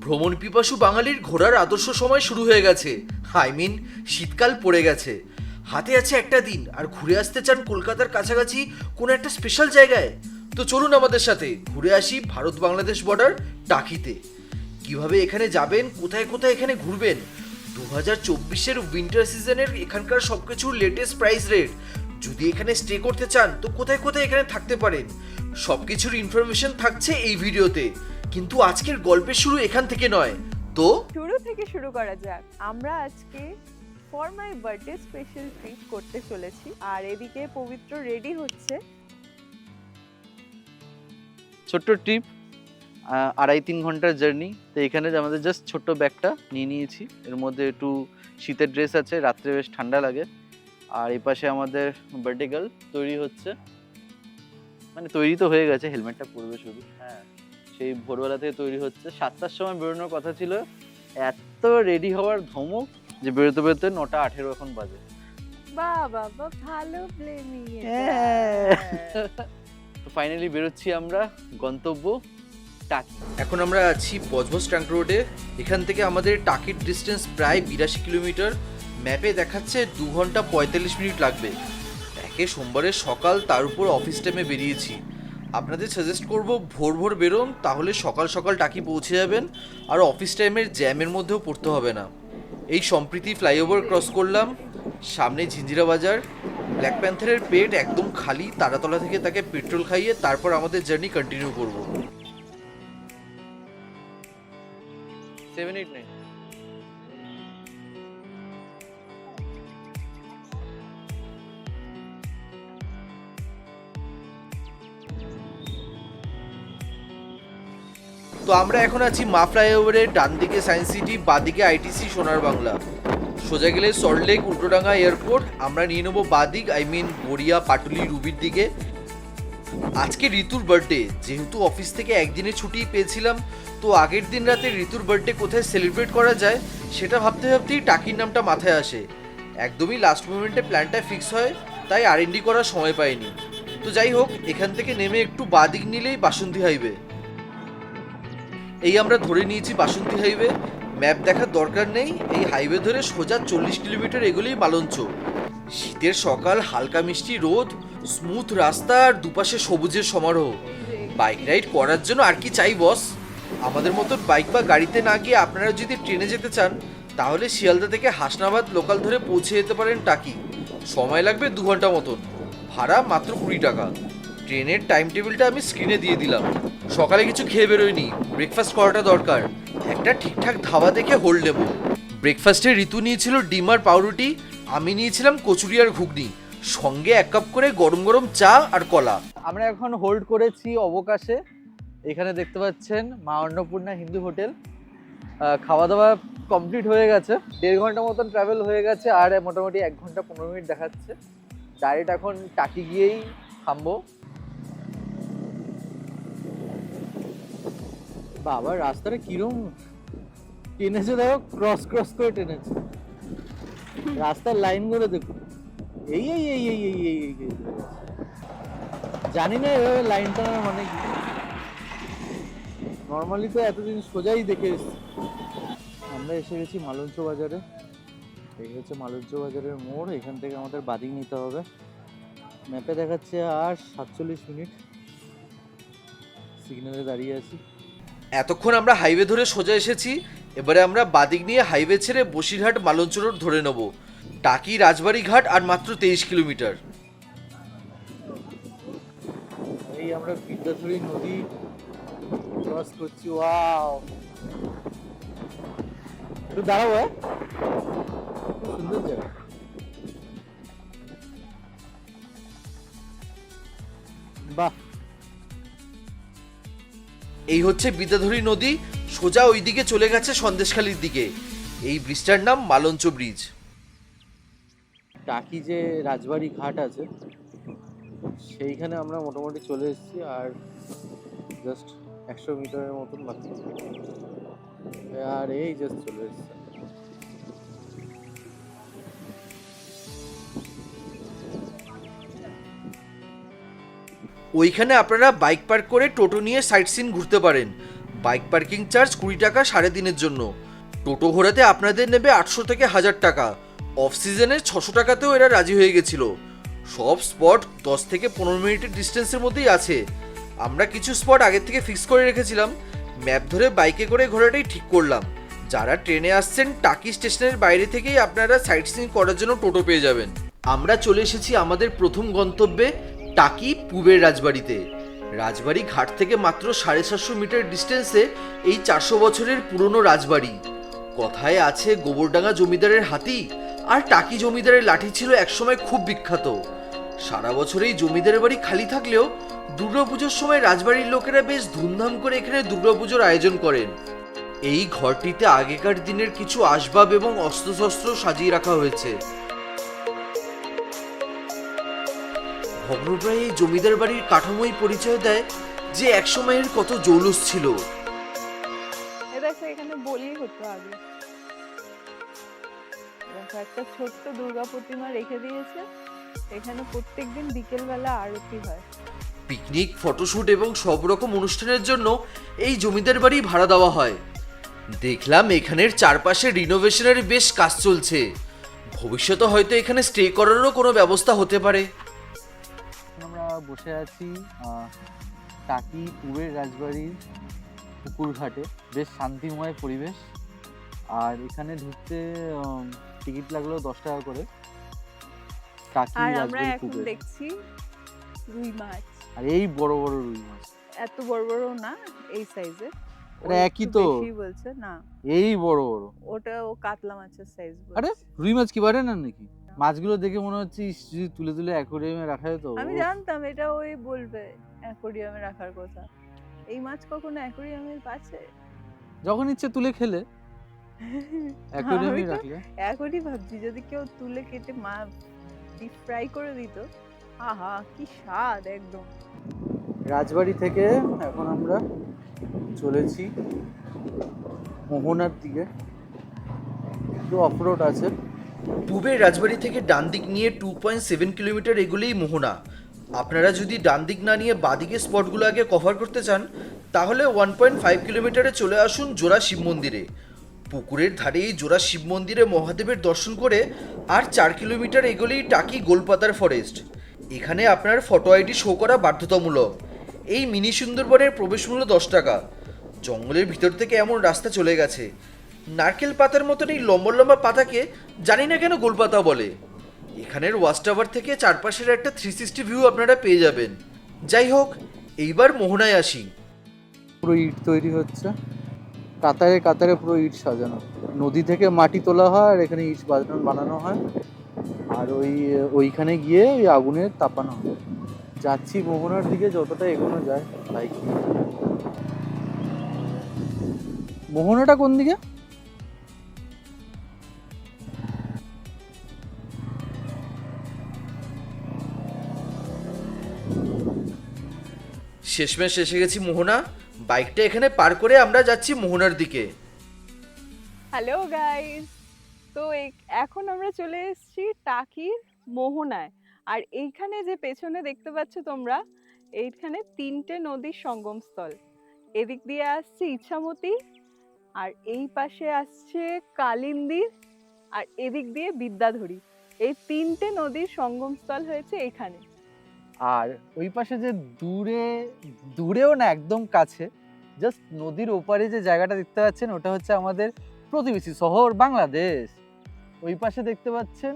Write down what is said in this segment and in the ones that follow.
ভ্রমণ পিপাসু বাঙালির ঘোরার আদর্শ সময় শুরু হয়ে গেছে। শীতকাল পড়ে গেছে, হাতে আছে একটা দিন, আর ঘুরে আসতে চান কলকাতার কাছাকাছি কোনো একটা স্পেশাল জায়গায়। তো চলুন আমাদের সাথে ঘুরে আসি ভারত বাংলাদেশ বর্ডার টাকিতে। কিভাবে এখানে যাবেন, কোথায় কোথায় এখানে ঘুরবেন, 2024-এর উইন্টার সিজনের এখানকার সবকিছুর লেটেস্ট প্রাইস রেট, যদি এখানে স্টে করতে চান তো কোথায় কোথায় এখানে থাকতে পারেন, সবকিছুর ইনফরমেশন থাকছে এই ভিডিওতে। কিন্তু আজকের গল্পের শুরু এখান থেকে নয়, তো শুরু থেকে শুরু করা যাক। আমরা আজকে for my birthday special trip করতে চলেছি, আর এদিকে পবিত্র রেডি হচ্ছে। ছোট্ট ট্রিপ, 2.5-3 ঘন্টার জার্নি। তো এখানে যে আমাদের জাস্ট ছোট্ট ব্যাগটা নিয়ে নিয়েছি, এর মধ্যে একটু শীতের ড্রেস আছে, রাত্রে বেশ ঠান্ডা লাগে। আর এই পাশে আমাদের বার্থডে গার্ল তৈরি হচ্ছে, মানে তৈরি তো হয়ে গেছে, হেলমেটটা পরবে শুধু। হ্যাঁ, সেই ভোরবেলা থেকে তৈরি হচ্ছে। 7টার সময় বেরোনোর কথা ছিল, এত রেডি হওয়ার ধমক যে বেরোতে বেরোতে 9:18 এখন বাজে। বাহ বাবা, ভালো প্ল্যানিং। তো ফাইনালি বেরোচ্ছি আমরা, গন্তব্য টাকি। এখন আমরা আছি বজবজ ট্যাঙ্ক রোডে। এখান থেকে আমাদের টাকির ডিস্টেন্স প্রায় 82 কিলোমিটার। ম্যাপে দেখাচ্ছে 2 ঘন্টা 45 মিনিট লাগবে। একে সোমবারের সকাল, তার উপর অফিস টাইমে বেরিয়েছি। আপনাদের সাজেস্ট করব ভোর ভোর বেরোন, তাহলে সকাল সকাল টাকি পৌঁছে যাবেন, আর অফিস টাইমের জ্যামের মধ্যেও পড়তে হবে না। এই সম্প্রীতি ফ্লাইওভার ক্রস করলাম, সামনে ঝিঞ্জিরা বাজার। ব্ল্যাক প্যান্থারের পেট একদম খালি, তারাতলা থেকে তাকে পেট্রোল খাইয়ে তারপর আমাদের জার্নি কন্টিনিউ করব। 789 তো আমরা এখন আছি মা ফ্লাইওভারে, ডান দিকে সায়েন্স সিটি, বাদিকে আইটিসি সোনার বাংলা। সোজা গেলে সল্টলেক উল্টোডাঙ্গা এয়ারপোর্ট। আমরা নিয়ে নেবো বাদিক, গড়িয়া, পাটুলি, রুবির দিকে। আজকে ঋতুর বার্থডে, যেহেতু অফিস থেকে একদিনের ছুটি পেয়েছিলাম, তো আগের দিন রাতে ঋতুর বার্থডে কোথায় সেলিব্রেট করা যায় সেটা ভাবতে ভাবতেই টাকির নামটা মাথায় আসে। একদমই লাস্ট মোমেন্টে প্ল্যানটা ফিক্স হয়, তাই আর&ডি করার সময় পাইনি। তো যাই হোক, এখান থেকে নেমে একটু বাদিক নিলেই বাসন্তী হাইওয়ে। এই আমরা ধরে নিয়েছি বাসন্তী হাইওয়ে। ম্যাপ দেখার দরকার নেই, এই হাইওয়ে ধরে সোজা 40 কিলোমিটার এগোলেই মালঞ্চ। শীতের সকাল, হালকা মিষ্টি রোদ, স্মুথ রাস্তা, আর দুপাশে সবুজের সমারোহ। বাইক রাইড করার জন্য আর কি চাই বস। আমাদের মতন বাইক বা গাড়িতে না গিয়ে আপনারা যদি ট্রেনে যেতে চান, তাহলে শিয়ালদা থেকে হাসনাবাদ লোকাল ধরে পৌঁছে যেতে পারেন টাকি। সময় লাগবে 2 ঘন্টা মতন, ভাড়া মাত্র 20 টাকা। ট্রেনের টাইম টেবিলটা আমি স্ক্রিনে দিয়ে দিলাম। সকালে কিছু খেয়ে বেরোয়নি, ব্রেকফাস্ট করাটা দরকার। একটা ঠিকঠাক ধাবা দেখে হোল্ড নেব। ব্রেকফাস্টে ঋতু নিয়েছিল ডিম আর পাউরুটি, আমি নিয়েছিলাম কচুরি আর ঘুগনি, সঙ্গে 1 কাপ করে গরম গরম চা আর কলা। আমরা এখন হোল্ড করেছি অবকাশে। এখানে দেখতে পাচ্ছেন মা অন্নপূর্ণা হিন্দু হোটেল। খাওয়া দাওয়া কমপ্লিট হয়ে গেছে, 1.5 ঘন্টা মতন ট্রাভেল হয়ে গেছে, আর মোটামুটি 1 ঘন্টা 15 মিনিট দেখাচ্ছে। ডাইরেক্ট এখন টাকি গিয়েই থামবো। বাবা, রাস্তাটা কিরম টেনেছে দেখো, ক্রস ক্রস করে টেনেছে। রাস্তার লাইনগুলো দেখুন, এই এই এই এই এই এই এই জানি না এভাবে লাইন টানার মানে কি। নর্মালি তো এতদিন সোজাই দেখে এসছি। আমরা এসে গেছি মালঞ্চ বাজারে। এই হচ্ছে মালঞ্চ বাজারের মোড়, এখান থেকে আমাদের বাদিক নিতে হবে। ম্যাপে দেখাচ্ছে আর 47 মিনিট। সিগন্যালে দাঁড়িয়ে আছি। এতক্ষণ আমরা হাইওয়ে ধরে সোজা এসেছি, এবারে আমরা বাদিক নিয়ে হাইওয়ে ছেড়ে বসিরহাট মালঞ্চ রোড ধরে নেব। টাকি রাজবাড়ি ঘাট আর মাত্র 23 কিলোমিটার। এই আমরা বিদ্যাধরী নদী ক্রস করছি। ওয়াও, একটু দাঁড়াবো। খুব সুন্দর জায়গা। বাহ, এই হচ্ছে বিদ্যাধরী নদী, সোজা ওইদিকে চলে গেছে সন্দেশখালির দিকে। এই ব্রিজটার নাম মালঞ্চ ব্রিজ। টাকি যে রাজবাড়ি ঘাট আছে সেইখানে আমরা মোটামুটি চলে এসেছি, আর জাস্ট 100 মিটারের মতন বাকি, আর এই জাস্ট চলে এসেছি। ওইখানে আপনারা বাইক পার্ক করে টোটো নিয়ে সাইট সিন ঘুরতে পারেন। বাইক পার্কিং চার্জ 20 টাকা 3.5 জন্য। টোটো ঘোরাতে আপনাদের নেবে 800 থেকে 1000 টাকা। অফ সিজনে 600 টাকাতেও এরা রাজি হয়ে গেছিল। সব স্পট 10 থেকে 15 মিনিটের ডিস্টেন্সের মধ্যেই আছে। আমরা কিছু স্পট আগের থেকে ফিক্স করে রেখেছিলাম, ম্যাপ ধরে বাইকে করে ঘোরাটাই ঠিক করলাম। যারা ট্রেনে আসছেন টাকি স্টেশনের বাইরে থেকেই আপনারা সাইট সিইং করার জন্য টোটো পেয়ে যাবেন। আমরা চলে এসেছি আমাদের প্রথম গন্তব্যে, টাকি পূবের রাজবাড়িতে। রাজবাড়ি ঘাট থেকে মাত্র 750 মিটার ডিস্টেন্সে এই 400 বছরের পুরনো রাজবাড়ি। কথায় আছে গোবরডাঙ্গা জমিদারের হাতি আর টাকি জমিদারের লাঠি ছিল একসময় খুব বিখ্যাত। সারা বছর এই জমিদারের বাড়ি খালি থাকলেও দুর্গাপুজোর সময় রাজবাড়ির লোকেরা বেশ ধুমধাম করে এখানে দুর্গাপুজোর আয়োজন করেন। এই ঘরটিতে আগেকার দিনের কিছু আসবাব এবং অস্ত্রশস্ত্র সাজিয়ে রাখা হয়েছে। ভগ্নপ্রায় এই জমিদার বাড়ির কাঠামোই পরিচয় দেয় যে একসময়ের কত জৌলুস ছিল। দেখো এখানে বলি হতো আগে। দেখো একটা ছোট্ট দুর্গা প্রতিমা রেখে দিয়েছে। এখানে প্রত্যেকদিন বিকেলবেলা আরতি হয়। পিকনিক, ফটোশুট এবং সব রকম অনুষ্ঠানের জন্য এই জমিদার বাড়ি ভাড়া দেওয়া হয়। দেখলাম এখানের চারপাশে রিনোভেশনের বেশ কাজ চলছে। ভবিষ্যতে হয়তো এখানে স্টে করারও কোনো ব্যবস্থা হতে পারে। আমরা বসে আছি টাকি পূবের রাজবাড়ির পুকুর ঘাটে। বেশ শান্তিময় পরিবেশ। আর এখানে ঢুকতে টিকিট লাগলো 10 টাকা করে। টাকি আর আমরা রাজবাড়ি এখন পুকুরে। দেখছি রুই মাছ। আর এই বড় বড় রুই মাছ। এত বড় বড় না, এই সাইজের। এটা একই তো? বেশি বলছে না, এই বড় বড়। ওটা ও কাতলা মাছের সাইজ বলছে। আরে রুই মাছ কি বাড়ে না নাকি? মাছগুলো দেখে মনে হচ্ছে যদি তুলে তুলে অ্যাকোয়ারিয়ামে রাখা যেত। আমি জানতাম এটা ওই বলবে অ্যাকোয়ারিয়ামে রাখার কথা। এই মাছ কখনো অ্যাকোয়ারিয়ামে আছে? যখন ইচ্ছে তুলে খেলে, অ্যাকোয়ারিয়ামে আমি তো রাখলে। এখনই ভাবছি যদি কেউ তুলে কেটে মাছ ডিপ ফ্রাই করে দিত, আহা কি স্বাদ একদম। রাজবাড়ি থেকে এখন আমরা চলেছি মোহনার দিকে। একটু অফরোড আছে। পূবের রাজবাড়ি থেকে ডান দিক নিয়ে 2.7 কিলোমিটার এগুলেই মোহনা। আপনারা যদি ডান দিক না নিয়ে বাদিকে স্পটগুলো আগে কভার করতে চান তাহলে 1.5 কিলোমিটারে চলে আসুন জোড়া শিব মন্দিরে। পুকুরের ধারে এই জোড়া শিব মন্দিরে মহাদেবের দর্শন করে আর 4 কিলোমিটার এগোলেই টাকি গোলপাতার ফরেস্ট। এখানে আপনার ফটো আইডি শো করা বাধ্যতামূলক। এই মিনি সুন্দরবনের প্রবেশ মূল্য 10 টাকা। জঙ্গলের ভিতর থেকে এমন রাস্তা চলে গেছে। নারকেল পাতার মতন এই লম্বা লম্বা পাতাকে জানি না কেন গোলপাতা বলে। এখানের ওয়াচ টাওয়ার থেকে চারপাশের একটা 360 ভিউ আপনারা পেয়ে যাবেন। যাই হোক, এইবার মোহনায় আসি। পুরো ইট তৈরি হচ্ছে, কাতারে কাতারে পুরো ইট সাজানো। নদী থেকে মাটি তোলা হয় আর এখানে ইট বানানো হয়। আর ওইখানে গিয়ে ওই আগুনে তাপানো হয়। যাচ্ছি মোহনার দিকে, যতটা এগোনো যায় বাইক নিয়ে। মোহনাটা কোন দিকে? শেষমেশ এসে গেছি মোহনা। বাইকটা এখানে পার করে আমরা যাচ্ছি মোহনার দিকে। হ্যালো গাইস, তো এখন আমরা চলে এসেছি টাকির মোহনায়। আর এইখানে যে পেছনে দেখতে পাচ্ছ তোমরা, এইখানে 3টে নদীর সঙ্গমস্থল। এদিক দিয়ে আসছে ইছামতি, আর এই পাশে আসছে কালিন্দী, আর এদিক দিয়ে বিদ্যাধরী। এই 3টে নদীর সঙ্গমস্থল হয়েছে এখানে। আর ওই পাশে যে দূরেও না একদম কাছে, জাস্ট নদীর ওপারে যে জায়গাটা দেখতে পাচ্ছেন ওটা হচ্ছে আমাদের প্রতিবেশী শহর বাংলাদেশ। ওই পাশে দেখতে পাচ্ছেন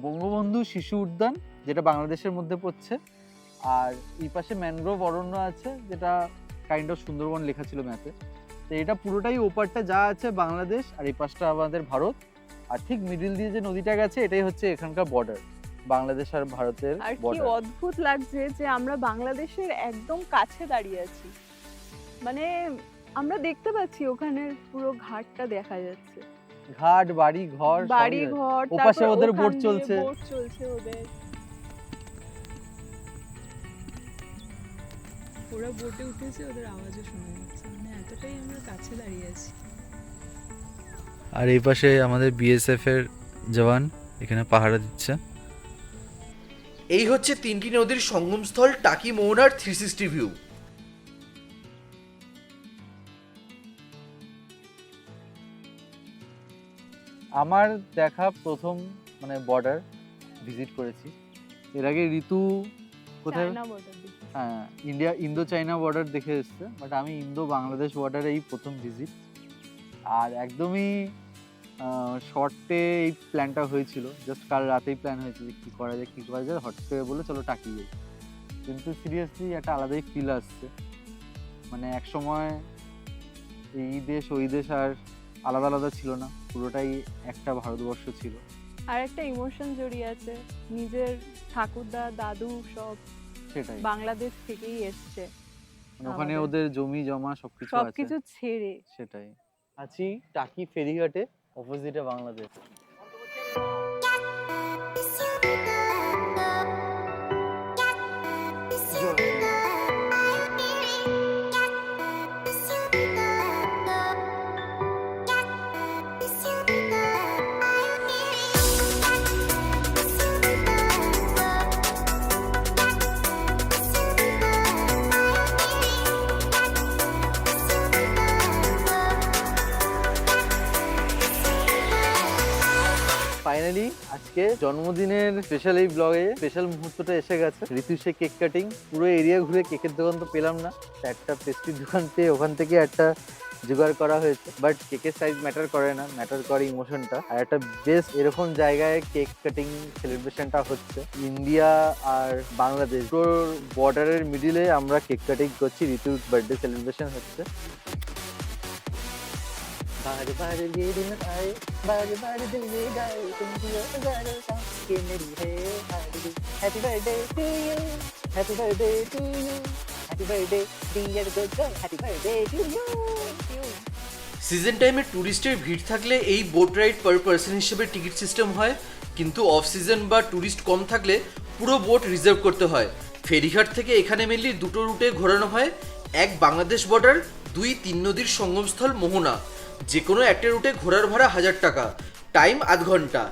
বঙ্গবন্ধু শিশু উদ্যান, যেটা বাংলাদেশের মধ্যে পড়ছে। আর এই পাশে ম্যানগ্রোভ অরণ্য আছে, যেটা কাইন্ড অফ সুন্দরবন লেখা ছিল ম্যাপে। তো এটা পুরোটাই ওপারটা যা আছে বাংলাদেশ, আর এই পাশটা আমাদের ভারত। আর ঠিক মিডিল দিয়ে যে নদীটা গেছে এটাই হচ্ছে এখানকার বর্ডার, বাংলাদেশ আর ভারতের আর কি বর্ডার। অদ্ভুত লাগছে যে আমরা বাংলাদেশের একদম কাছে দাঁড়িয়ে আছি। মানে আমরা দেখতে পাচ্ছি ওখানে পুরো ঘাটটা দেখা যাচ্ছে, ঘাট, বাড়ি ঘর, বাড়ি ঘর। ওপাশে ওদের বোট বোট চলছে। ওদের। ওরা বোটে উঠেছে, ওদের আওয়াজও শোনা যাচ্ছে। মানে এতটাই আমরা কাছে দাঁড়িয়ে আছি। আর এই পাশে আমাদের বিএসএফ এর জওয়ান এখানে পাহারা দিচ্ছে। এই হচ্ছে 3টি নদীর সঙ্গমস্থল টাকি মোহনার 360 ভিউ। আমার দেখা প্রথম মানে বর্ডার ভিজিট করেছি। এর আগে ঋতু কোথায়? চায়না বর্ডার দিকে। হ্যাঁ, ইন্দো চাইনা বর্ডার দেখে এসছে, বাট আমি ইন্দো বাংলাদেশ বর্ডারে এই প্রথম ভিজিট। আর একদমই শর্টে এই প্ল্যানটা হয়েছিল, জাস্ট কাল রাতেই প্ল্যান হয়েছে যে কী করা যায় হট করে বলে চলো টাকি যাই। কিন্তু সিরিয়াসলি একটা আলাদাই ফিল আসছে, মানে এক সময় এই দেশ ওই দেশ আর আলাদা আলাদা ছিল না, পুরোটাই একটা ভারতবর্ষ ছিল। আর একটা ইমোশন জড়িয়ে আছে, নিজের ঠাকুরদা দাদু সব সেটাই, বাংলাদেশ থেকেই এসছে, মানে ওখানে আমাদের- ওদের জমি জমা সবকিছু আছে। সবকিছু ছেড়ে। সেটাই। আছি টাকি ফেরিঘাটে, অপোজিটে বাংলাদেশ। ফাইনালি আজকে জন্মদিনের স্পেশাল এই ব্লগে স্পেশাল মুহূর্তটা এসে গেছে। ঋতু সে কেক কাটিং, পুরো এরিয়া ঘুরে কেকের দোকান তো পেলাম না, তো একটা পেস্ট্রির দোকান পেয়ে ওখান থেকে একটা জোগাড় করা হয়েছে। বাট কেকের সাইজ ম্যাটার করে না, ম্যাটার করে ইমোশনটা। আর একটা বেস্ট এরকম জায়গায় কেক কাটিং সেলিব্রেশনটা হচ্ছে, ইন্ডিয়া আর বাংলাদেশ বর্ডারের মিডিলে আমরা কেক কাটিং করছি, ঋতুর বার্থডে সেলিব্রেশন হচ্ছে। बार बार ये दिन आए, बार बार दिल ये गाए, तुम दियो हजारों सांस के मेरी है happy birthday to you, happy birthday to you, happy birthday dear Gogo, happy birthday to you. Season টাইমে ট্যুরিস্টের ভিড় থাকলে এই বোট রাইড পার পার্সন হিসেবে টিকিট সিস্টেম হয়, কিন্তু অফ সিজন বা ট্যুরিস্ট কম থাকলে পুরো বোট রিজার্ভ করতে হয়। ফেরিঘাট থেকে এখানে মেনলি দুটো রুটে ঘোরানো হয়, এক বাংলাদেশ বর্ডার, 2-3 নদীর সঙ্গমস্থল মোহনা। যে কোনো একটা রুটে ঘোরার ভাড়া 1000 টাকা, টাইম আধ ঘন্টা।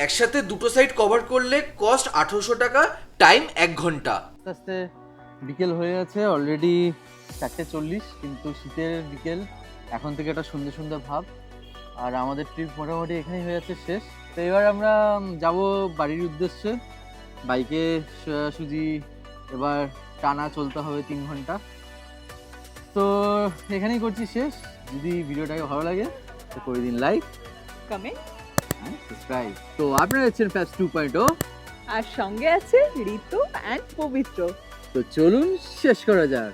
একসাথে দুটো সাইড কভার করলে কস্ট 1800 টাকা, টাইম 1 ঘন্টা। আস্তে আস্তে বিকেল হয়ে যাচ্ছে, অলরেডি 4:40, কিন্তু শীতের বিকেল, এখন থেকে একটা সুন্দর সুন্দর ভাব। আর আমাদের ট্রিপ মোটামুটি এখানেই হয়ে যাচ্ছে শেষ। তো এবার আমরা যাব বাড়ির উদ্দেশ্যে। বাইকে সোজাসুজি এবার টানা চলতে হবে 3 ঘন্টা। তো এখানেই করছি শেষ। যদি ভিডিওটাকে ভালো লাগে তো করে দিন লাইক, কমেন্ট অ্যান্ড সাবস্ক্রাইব। তো আপনারা হচ্ছেন ফ্যাস্ট 2.0, আর সঙ্গে আছে ঋতু অ্যান্ড পবিত্র। তো চলুন শেষ করা যাক।